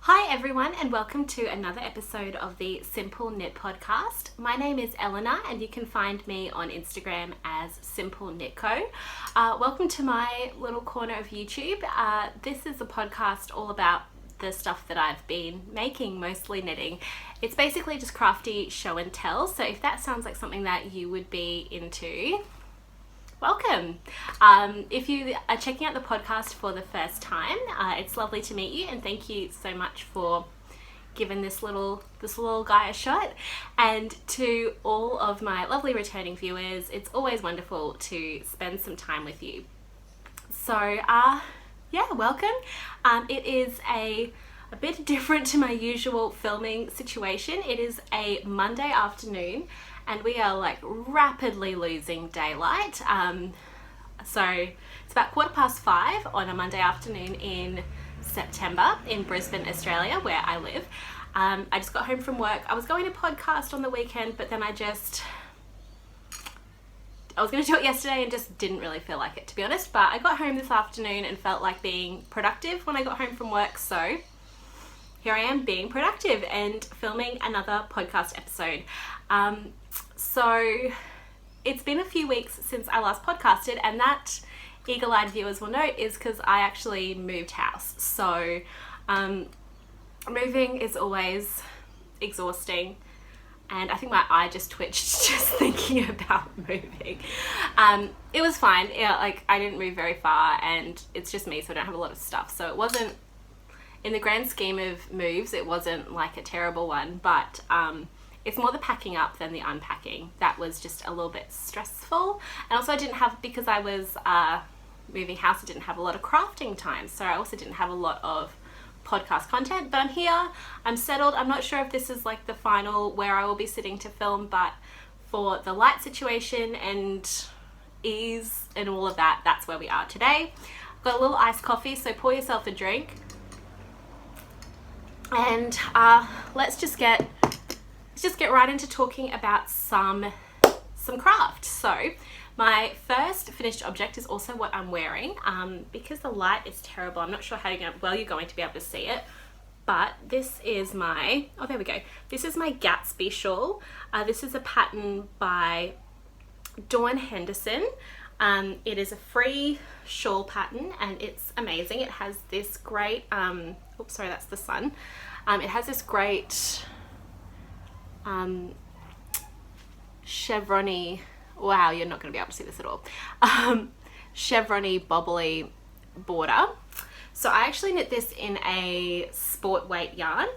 Hi everyone, and welcome to another episode of the Simple Knit podcast. My name is Eleanor and you can find me on Instagram as Simple Knit Co. Welcome to my little corner of YouTube. This is a podcast all about the stuff that I've been making, mostly knitting. It's basically just crafty show and tell, so if that sounds like something that you would be into, welcome. If you are checking out the podcast for the first time, it's lovely to meet you, and thank you so much for giving this little guy a shot. And to all of my lovely returning viewers, it's always wonderful to spend some time with you. So welcome. It is a bit different to my usual filming situation. It is a Monday afternoon and we are like rapidly losing daylight. So it's about 5:15 on a Monday afternoon in September in Brisbane, Australia, where I live. I just got home from work. I was going to podcast on the weekend, but then I was going to do it yesterday and just didn't really feel like it, to be honest. But I got home this afternoon and felt like being productive when I got home from work. So here I am being productive and filming another podcast episode. So it's been a few weeks since I last podcasted, and that eagle-eyed viewers will note is because I actually moved house. So moving is always exhausting, and I think my eye just twitched just thinking about moving. It was fine. Yeah, like I didn't move very far, and it's just me, so I don't have a lot of stuff. So it wasn't, in the grand scheme of moves, it wasn't like a terrible one, but it's more the packing up than the unpacking. That was just a little bit stressful. And also I didn't have, because I was moving house, I didn't have a lot of crafting time. So I also didn't have a lot of podcast content, but I'm here, I'm settled. I'm not sure if this is like the final where I will be sitting to film, but for the light situation and ease and all of that, that's where we are today. I've got a little iced coffee, so pour yourself a drink. And let's just get right into talking about some craft. So my first finished object is also what I'm wearing. Because the light is terrible, I'm not sure how you're going to be able to see it, but this is my, there we go. This is my Gatsby shawl. This is a pattern by Dawn Henderson. It is a free shawl pattern and it's amazing. It has this great, oops, sorry, that's the sun. It has this great chevron-y, wow, you're not going to be able to see this at all, chevron-y bobbly border. So I actually knit this in a sport weight yarn.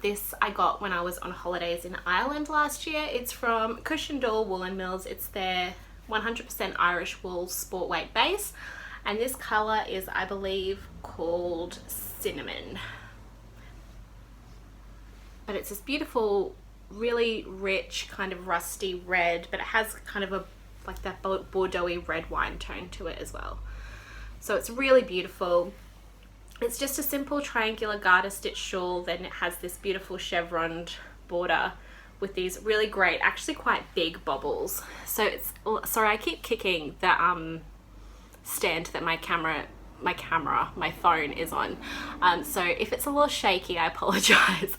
This I got when I was on holidays in Ireland last year. It's from Cushendall Woolen Mills. It's their 100% Irish wool sport weight base, and this color is, I believe, called Cinnamon. But it's this beautiful, really rich, kind of rusty red, but it has kind of like that Bordeaux-y red wine tone to it as well. So it's really beautiful. It's just a simple triangular garter stitch shawl. Then it has this beautiful chevroned border with these really great, actually quite big bobbles. So it's, sorry, I keep kicking the stand that my phone is on. So if it's a little shaky, I apologize.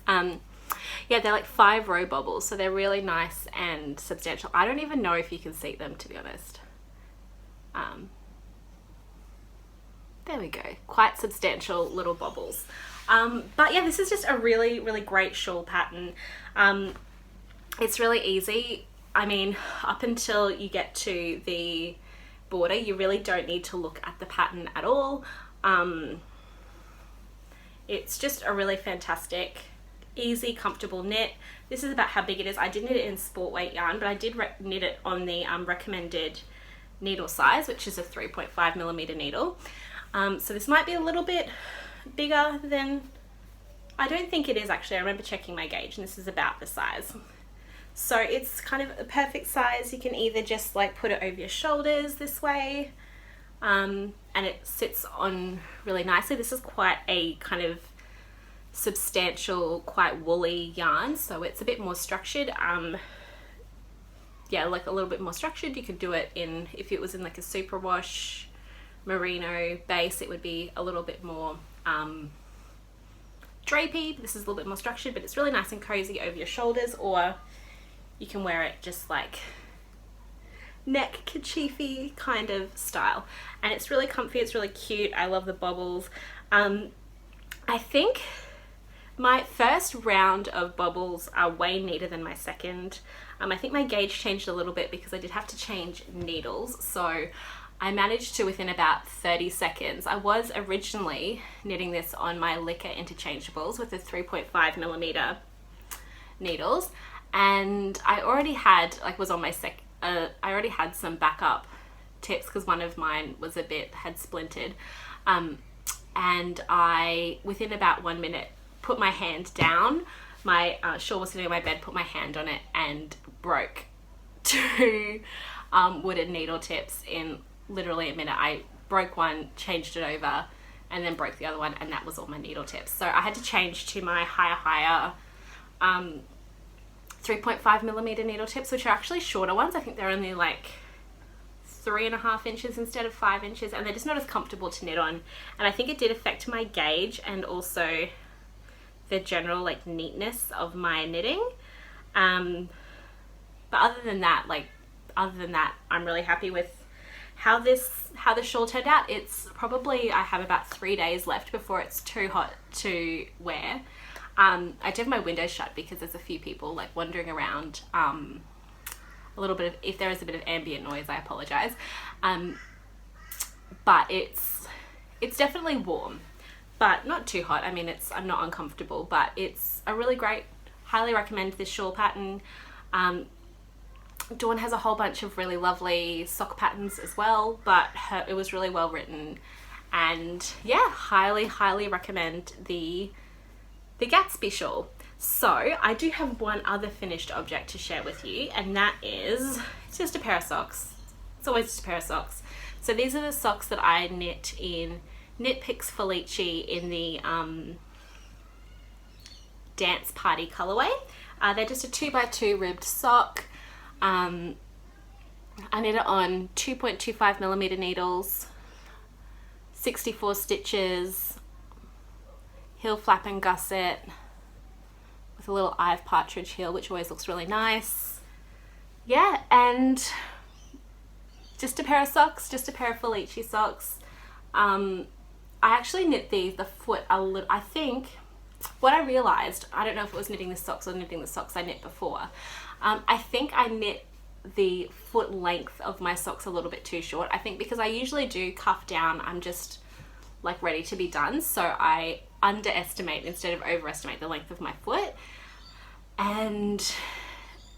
Yeah, they're like 5-row bobbles, so they're really nice and substantial. I don't even know if you can see them, to be honest. There we go, quite substantial little bobbles. But yeah, this is just a really, really great shawl pattern. It's really easy. I mean, up until you get to the border, you really don't need to look at the pattern at all. It's just a really fantastic, easy, comfortable knit. This is about how big it is. I did knit it in sport weight yarn, but I did knit it on the recommended needle size, which is a 3.5mm needle. So this might be a little bit bigger than, I don't think it is actually. I remember checking my gauge and this is about the size. So it's kind of a perfect size. You can either just like put it over your shoulders this way, and it sits on really nicely. This is quite a kind of substantial, quite woolly yarn, so it's a bit more structured. Yeah, like a little bit more structured. You could do it in, if it was in like a superwash merino base, it would be a little bit more drapey. This is a little bit more structured, but it's really nice and cozy over your shoulders, or you can wear it just like neck kerchiefy kind of style. And it's really comfy, it's really cute. I love the bobbles. I think my first round of bobbles are way neater than my second. I think my gauge changed a little bit because I did have to change needles. So I managed to, within about 30 seconds, I was originally knitting this on my Licker interchangeables with the 3.5mm needles. And I already had, was on my I already had some backup tips because one of mine was had splintered. And I, within about 1 minute, put my hand down. My shawl was sitting on my bed, put my hand on it and broke 2 wooden needle tips in literally a minute. I broke one, changed it over, and then broke the other one, and that was all my needle tips. So I had to change to my higher 3.5mm needle tips, which are actually shorter ones. I think they're only like 3.5 inches instead of 5 inches, and they're just not as comfortable to knit on. And I think it did affect my gauge and also the general neatness of my knitting. But other than that, I'm really happy with how the shawl turned out. It's probably, I have about 3 days left before it's too hot to wear. I do have my windows shut because there's a few people wandering around. A little bit of, if there is a bit of ambient noise, I apologize. But it's definitely warm, but not too hot. I mean, I'm not uncomfortable, but it's a really great, highly recommend this shawl pattern. Dawn has a whole bunch of really lovely sock patterns as well, but it was really well written. And yeah, highly recommend the Gatsby Shawl. So I do have one other finished object to share with you, and that is, it's just a pair of socks. It's always just a pair of socks. So these are the socks that I knit in Knit Picks Felici in the Dance Party colorway. They're just a 2x2 ribbed sock. I knit it on 2.25mm needles, 64 stitches, heel flap and gusset, with a little eye of partridge heel, which always looks really nice. Yeah, and just a pair of socks, just a pair of Felici socks. I actually knit the foot a little, I think, what I realized, I don't know if it was knitting the socks or knitting the socks I knit before, I think I knit the foot length of my socks a little bit too short. I think because I usually do cuff down, I'm just ready to be done, so I underestimate instead of overestimate the length of my foot. And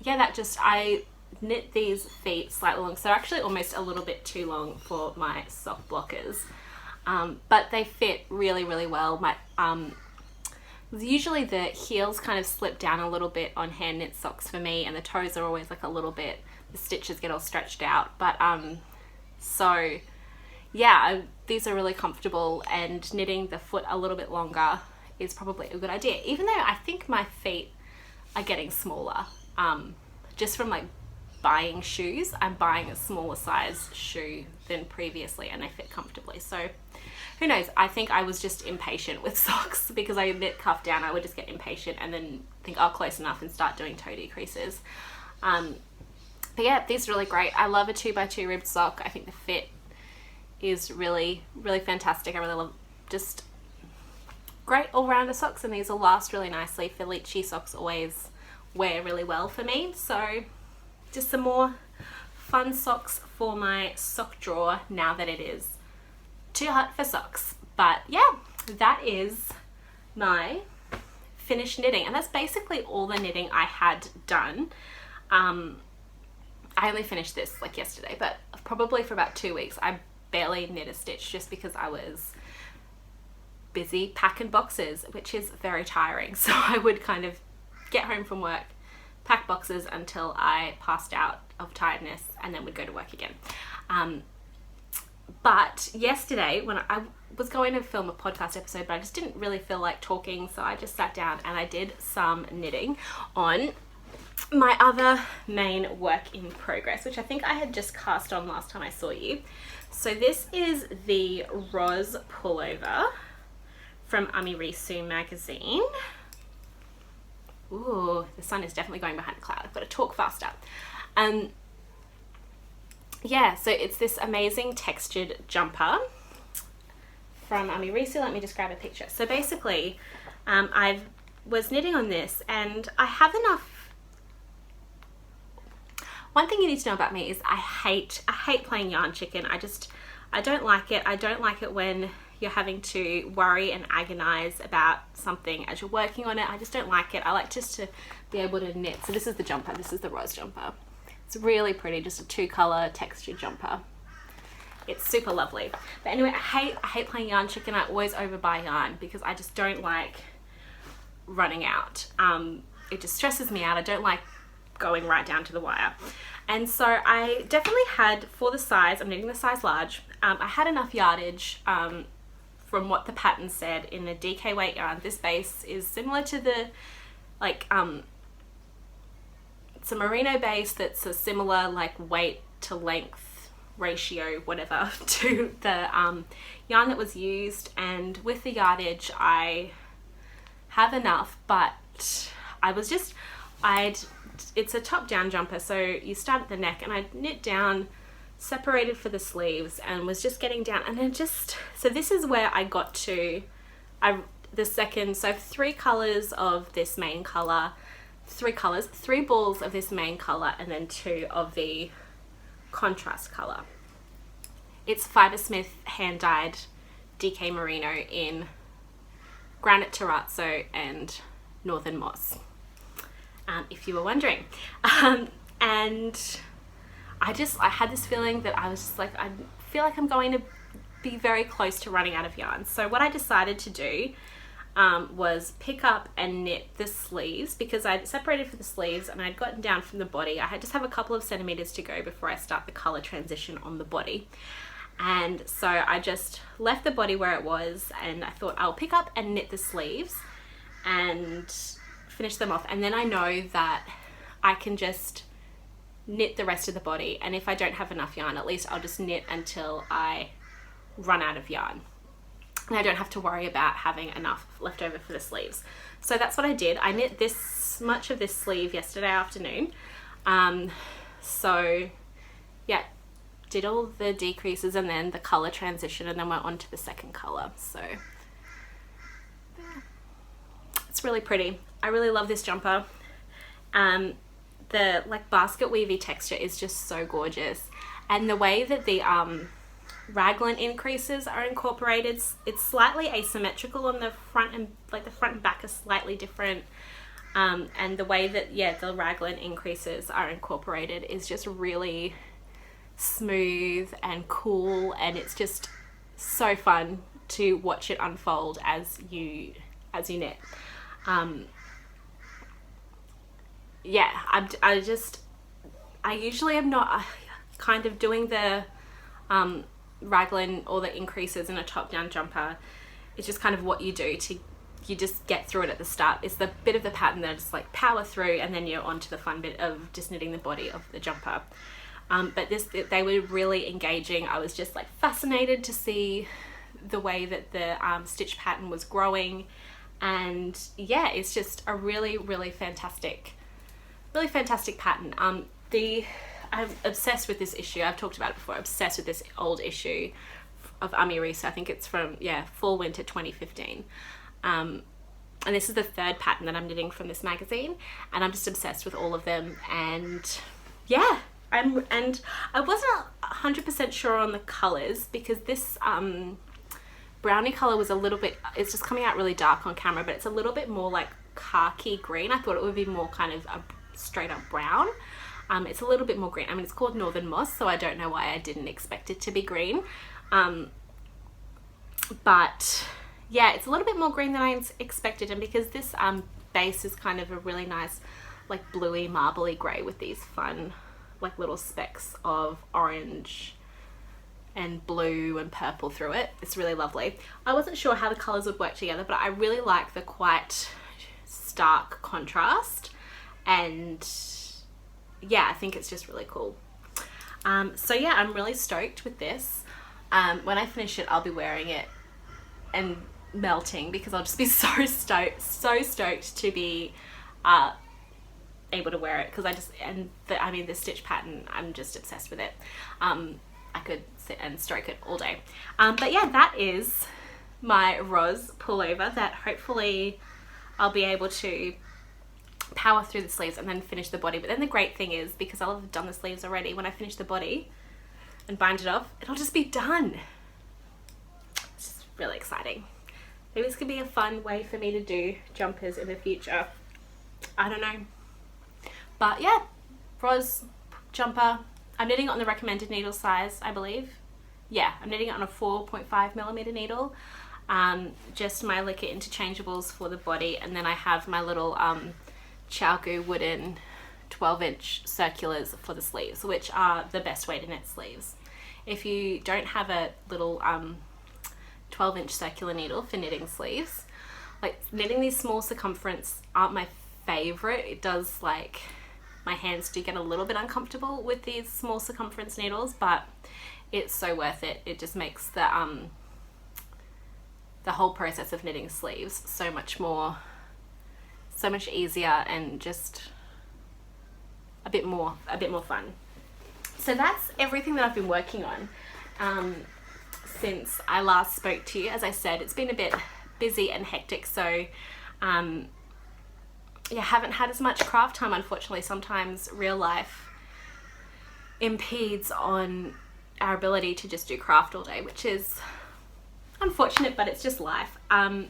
yeah, I knit these feet slightly long, so they're actually almost a little bit too long for my sock blockers, but they fit really well. Usually the heels kind of slip down a little bit on hand knit socks for me, and the toes are always a little bit, the stitches get all stretched out, but so yeah, these are really comfortable, and knitting the foot a little bit longer is probably a good idea, even though I think my feet are getting smaller. Just from buying shoes, I'm buying a smaller size shoe than previously, and they fit comfortably. So who knows, I think I was just impatient with socks because I knit cuff down, I would just get impatient and then think, oh, close enough, and start doing toe decreases. But yeah, these are really great. I love a 2x2 ribbed sock. I think the fit is really fantastic. I really love, just great all-rounder socks, and these will last really nicely. Felici socks always wear really well for me, so just some more fun socks for my sock drawer now that it is too hot for socks. But yeah, that is my finished knitting, and that's basically all the knitting I had done. I only finished this yesterday, but probably for about 2 weeks I barely knit a stitch just because I was busy packing boxes, which is very tiring. So I would kind of get home from work, pack boxes until I passed out of tiredness, and then would go to work again. But yesterday, when I was going to film a podcast episode, but I just didn't really feel like talking, so I just sat down and I did some knitting on my other main work in progress, which I think I had just cast on last time I saw you. So this is the Roz pullover from Amirisu magazine. Ooh, the sun is definitely going behind a cloud. I've got to talk faster. Yeah, so it's this amazing textured jumper from Amirisu. Let me just grab a picture. So basically, I was knitting on this and I have enough. One thing you need to know about me is I hate playing yarn chicken. I don't like it. I don't like it when you're having to worry and agonize about something as you're working on it. I just don't like it. I like just to be able to knit. So this is the jumper. This is the rose jumper. It's really pretty, just a 2-color textured jumper. It's super lovely. But anyway, I hate playing yarn chicken. I always overbuy yarn because I just don't like running out. It just stresses me out. I don't like going right down to the wire. And so I definitely had, for the size, I'm knitting the size large, I had enough yardage from what the pattern said in a DK weight yarn. This base is similar to the, like, it's a merino base that's a similar like weight to length ratio, whatever, to the yarn that was used. And with the yardage, I have enough, but I was just, it's a top-down jumper, so you start at the neck, and I knit down, separated for the sleeves, and was just getting down, and then just, so this is where I got to, the second, so 3 colors of this main color, 3 colors, 3 balls of this main color, and then 2 of the contrast color. It's Fibersmith hand-dyed DK merino in granite terrazzo and northern moss, if you were wondering. And I had this feeling that I was just like, I feel like I'm going to be very close to running out of yarn. So what I decided to do was pick up and knit the sleeves, because I'd separated for the sleeves and I'd gotten down from the body. I had just have a couple of centimeters to go before I start the color transition on the body. And so I just left the body where it was, and I thought I'll pick up and knit the sleeves and finish them off. And then I know that I can just knit the rest of the body. And if I don't have enough yarn, at least I'll just knit until I run out of yarn. And I don't have to worry about having enough left over for the sleeves. So that's what I did. I knit this much of this sleeve yesterday afternoon. So yeah, did all the decreases and then the color transition, and then went on to the second color. So yeah, it's really pretty. I really love this jumper. The like basket weavy texture is just so gorgeous, and the way that the raglan increases are incorporated, it's slightly asymmetrical on the front, and like the front and back are slightly different, and the way that, yeah, the raglan increases are incorporated is just really smooth and cool, and it's just so fun to watch it unfold as you knit. Yeah, I usually am not kind of doing the raglan or the increases in a top-down jumper. It's just kind of what you do you just get through it at the start. It's the bit of the pattern that just like power through, and then you're on to the fun bit of just knitting the body of the jumper. But they were really engaging. I was just like fascinated to see the way that the stitch pattern was growing, and yeah, it's just a really, really fantastic pattern. I'm obsessed with this issue. I've talked about it before. Obsessed with this old issue of Amirisu. I think it's from, yeah, fall winter 2015. And this is the 3rd pattern that I'm knitting from this magazine, and I'm just obsessed with all of them. And yeah, and I wasn't 100% sure on the colors, because this brownie color was a little bit, it's just coming out really dark on camera, but it's a little bit more like khaki green. I thought it would be more kind of a straight up brown. It's a little bit more green. I mean, it's called Northern Moss, so I don't know why I didn't expect it to be green. But yeah, it's a little bit more green than I expected, and because this base is kind of a really nice like bluey marbly grey with these fun like little specks of orange and blue and purple through it. It's really lovely. I wasn't sure how the colours would work together, but I really like the quite stark contrast, and yeah, I think it's just really cool. So yeah, I'm really stoked with this. When I finish it, I'll be wearing it and melting because I'll just be so stoked to be able to wear it, because the stitch pattern, I'm just obsessed with it. I could sit and stroke it all day. But yeah, that is my rose pullover that hopefully I'll be able to power through the sleeves and then finish the body. But then the great thing is, because I'll have done the sleeves already, when I finish the body and bind it off, it'll just be done. It's just really exciting. Maybe this could be a fun way for me to do jumpers in the future. I don't know. But yeah, rose jumper. I'm knitting it on the recommended needle size, I believe. Yeah, I'm knitting it on a 4.5mm needle. Just my Licker interchangeables for the body, and then I have my little Chalku wooden 12-inch circulars for the sleeves, which are the best way to knit sleeves. If you don't have a little 12-inch circular needle for knitting sleeves, like, knitting these small circumference aren't my favorite. It does, like, my hands do get a little bit uncomfortable with these small circumference needles, but it's so worth it. It just makes the whole process of knitting sleeves so much easier, and just a bit more fun. So that's everything that I've been working on since I last spoke to you. As I said, it's been a bit busy and hectic, so yeah, haven't had as much craft time, unfortunately. Sometimes real life impedes on our ability to just do craft all day, which is unfortunate, but it's just life.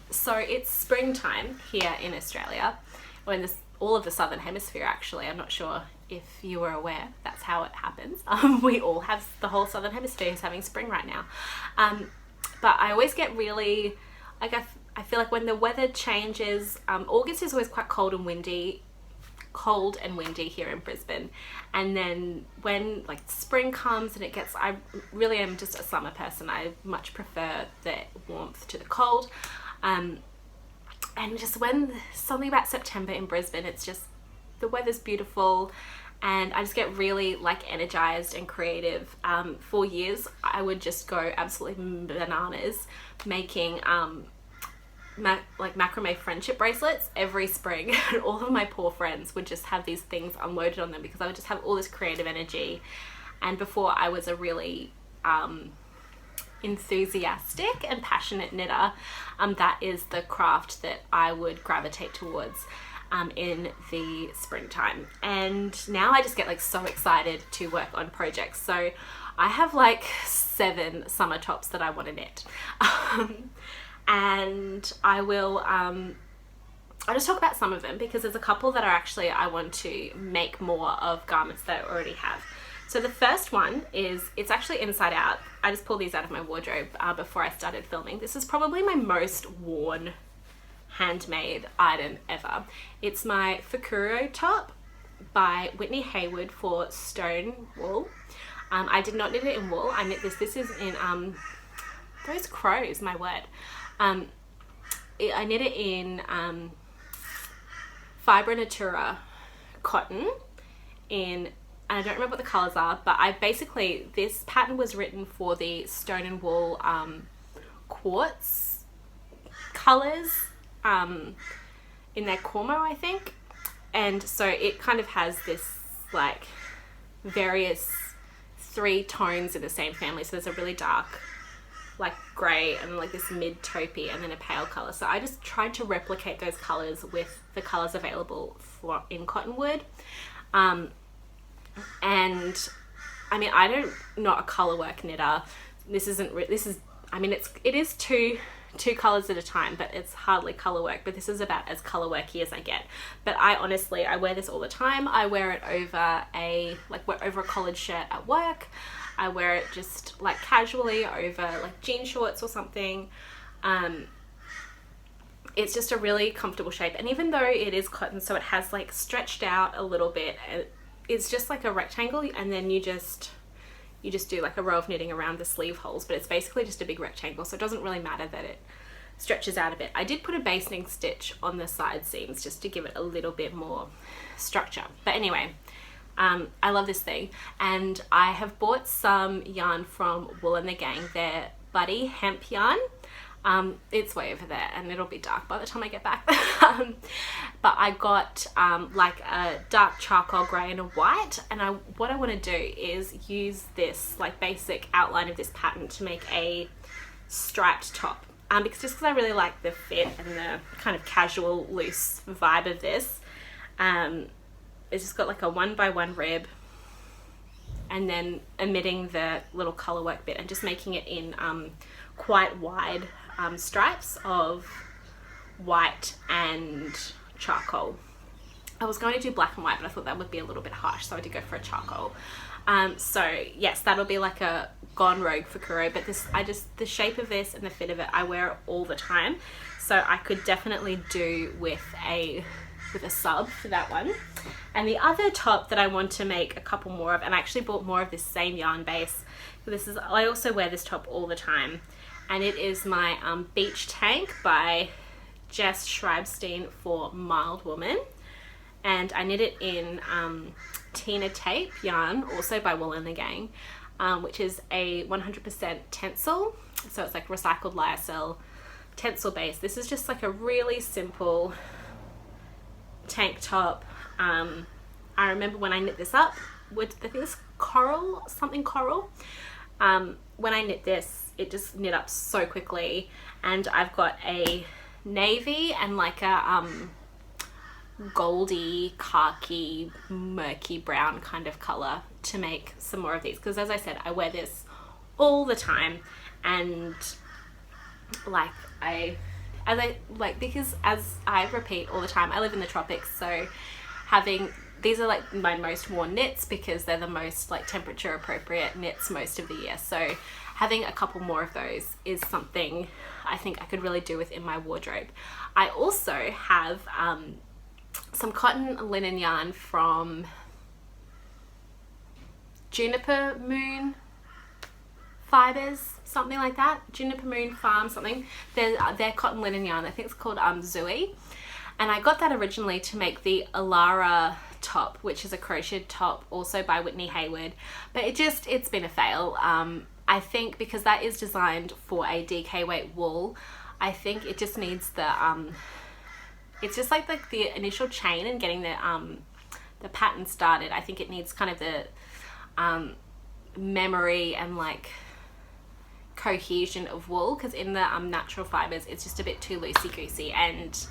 So it's springtime here in Australia, or in all of the southern hemisphere, actually. I'm not sure if you were aware that's how it happens. We all have, the whole southern hemisphere is having spring right now. But I always get really, like, I feel like when the weather changes, August is always quite cold and windy here in Brisbane, and then when, like, spring comes and it gets, I really am just a summer person. I much prefer the warmth to the cold, and just when something about September in Brisbane, it's just, the weather's beautiful, and I just get really, like, energized and creative. For years I would just go absolutely bananas making like macrame friendship bracelets every spring, and all of my poor friends would just have these things unloaded on them because I would just have all this creative energy. And before I was a really enthusiastic and passionate knitter, that is the craft that I would gravitate towards in the springtime. And now I just get, like, so excited to work on projects. So I have like 7 summer tops that I want to knit. And I will I'll just talk about some of them, because there's a couple that are actually, I want to make more of garments that I already have. So the first one is, it's actually inside out. I just pulled these out of my wardrobe before I started filming. This is probably my most worn handmade item ever. It's my Fukuro top by Whitney Hayward for Stone Wool. I did not knit it in wool. I knit this is in those crows, my word. I knit it in Fibra Natura cotton and I don't remember what the colors are, but this pattern was written for the Stone and Wool quartz colors in their Cormo, I think. And so it kind of has this, like, various 3 tones in the same family. So there's a really dark, like, grey, and like this mid taupey, and then a pale colour. So I just tried to replicate those colours with the colours available in cottonwood. And I mean, I'm not a colour work knitter. It is two colours at a time, but it's hardly colour work. But this is about as colour worky as I get. But I wear this all the time. I wear it over a collared shirt at work. I wear it just, like, casually over, like, jean shorts or something. It's just a really comfortable shape, and even though it is cotton, so it has, like, stretched out a little bit, it's just like a rectangle, and then you just do, like, a row of knitting around the sleeve holes, but it's basically just a big rectangle, so it doesn't really matter that it stretches out a bit. I did put a basting stitch on the side seams just to give it a little bit more structure. But anyway, I love this thing, and I have bought some yarn from Wool and the Gang, their Buddy hemp yarn. It's way over there and it'll be dark by the time I get back. But I got like a dark charcoal grey and a white, and what I want to do is use this like basic outline of this pattern to make a striped top, because I really like the fit and the kind of casual loose vibe of this. It's just got like a 1x1 rib, and then omitting the little colour work bit and just making it in quite wide stripes of white and charcoal. I was going to do black and white, but I thought that would be a little bit harsh, so I did go for a charcoal. So yes, that'll be like a gone rogue for Kuro, but the shape of this and the fit of it, I wear it all the time, so I could definitely do with a sub for that one. And the other top that I want to make a couple more of, and I actually bought more of this same yarn base. I also wear this top all the time, and it is my Beach Tank by Jess Schreibstein for Mild Woman, and I knit it in Tina Tape yarn, also by Wool and the Gang, which is a 100% tencel, so it's like recycled lyocell tencel base. This is just like a really simple tank top. I remember when I knit this up with, I think this coral, when I knit this, it just knit up so quickly, and I've got a navy and like a goldy, khaki, murky brown kind of color to make some more of these, because as I said, I wear this all the time, and like because as I repeat all the time, I live in the tropics, so these are like my most worn knits because they're the most like temperature appropriate knits most of the year. So having a couple more of those is something I think I could really do within my wardrobe. I also have some cotton linen yarn from Juniper Moon Fibers, something like that. Juniper Moon Farm something. They're cotton linen yarn. I think it's called Zooey. And I got that originally to make the Alara top, which is a crocheted top also by Whitney Hayward. But it's been a fail. I think because that is designed for a DK weight wool, I think it just needs the it's just like the initial chain and getting the pattern started. I think it needs kind of the memory and like cohesion of wool, because in the natural fibers it's just a bit too loosey-goosey, and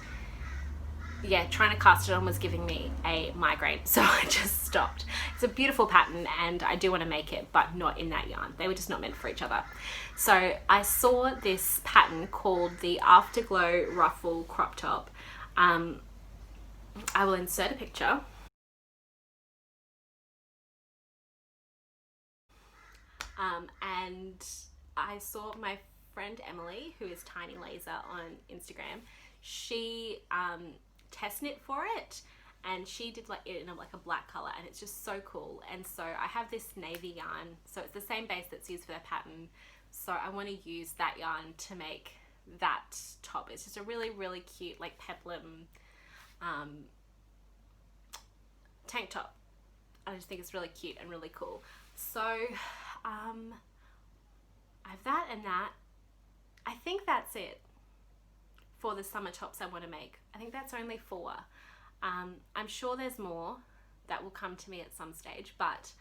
yeah, trying to cast it on was giving me a migraine, so I just stopped. It's a beautiful pattern and I do want to make it, but not in that yarn. They were just not meant for each other. So I saw this pattern called the Afterglow Ruffle Crop Top. I will insert a picture. And I saw my friend Emily, who is Tiny Laser on Instagram, she test knit for it, and she did like it in like a black color, and it's just so cool. And so I have this navy yarn, so it's the same base that's used for the pattern, so I want to use that yarn to make that top. It's just a really, really cute like peplum tank top. I just think it's really cute and really cool. So I have that and that. I think that's it for the summer tops I want to make. I think that's only 4. I'm sure there's more that will come to me at some stage, but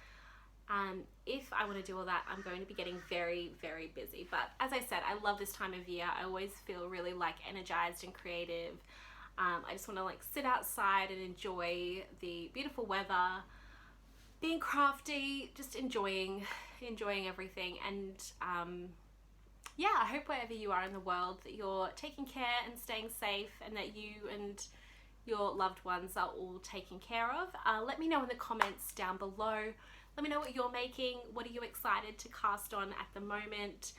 if I want to do all that, I'm going to be getting very, very busy. But as I said, I love this time of year. I always feel really like energized and creative. I just want to like sit outside and enjoy the beautiful weather, being crafty, just enjoying everything. And yeah, I hope wherever you are in the world that you're taking care and staying safe, and that you and your loved ones are all taken care of. Let me know in the comments down below. Let me know what you're making. What are you excited to cast on at the moment?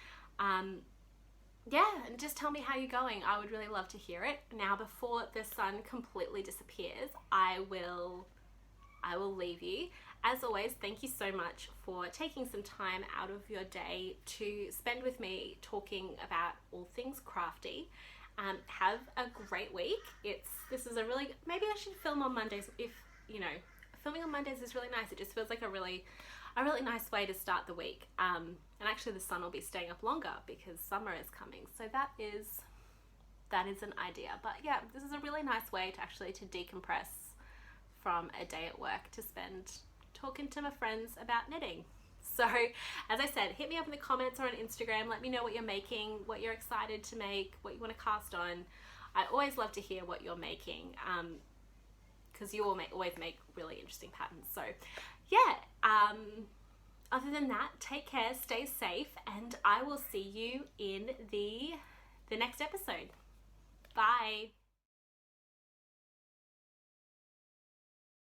Yeah, and just tell me how you're going. I would really love to hear it. Now, before the sun completely disappears, I will leave you. As always, thank you so much for taking some time out of your day to spend with me talking about all things crafty. Have a great week. This is a really, maybe I should film on Mondays. If, you know, filming on Mondays is really nice. It just feels like a really a really nice way to start the week. And actually the sun will be staying up longer because summer is coming. So that is an idea. But yeah, this is a really nice way to decompress from a day at work to spend talking to my friends about knitting. So as I said, hit me up in the comments or on Instagram. Let me know what you're making, what you're excited to make, what you want to cast on. I always love to hear what you're making, because you always make really interesting patterns. So yeah, other than that, take care, stay safe, and I will see you in the next episode. Bye.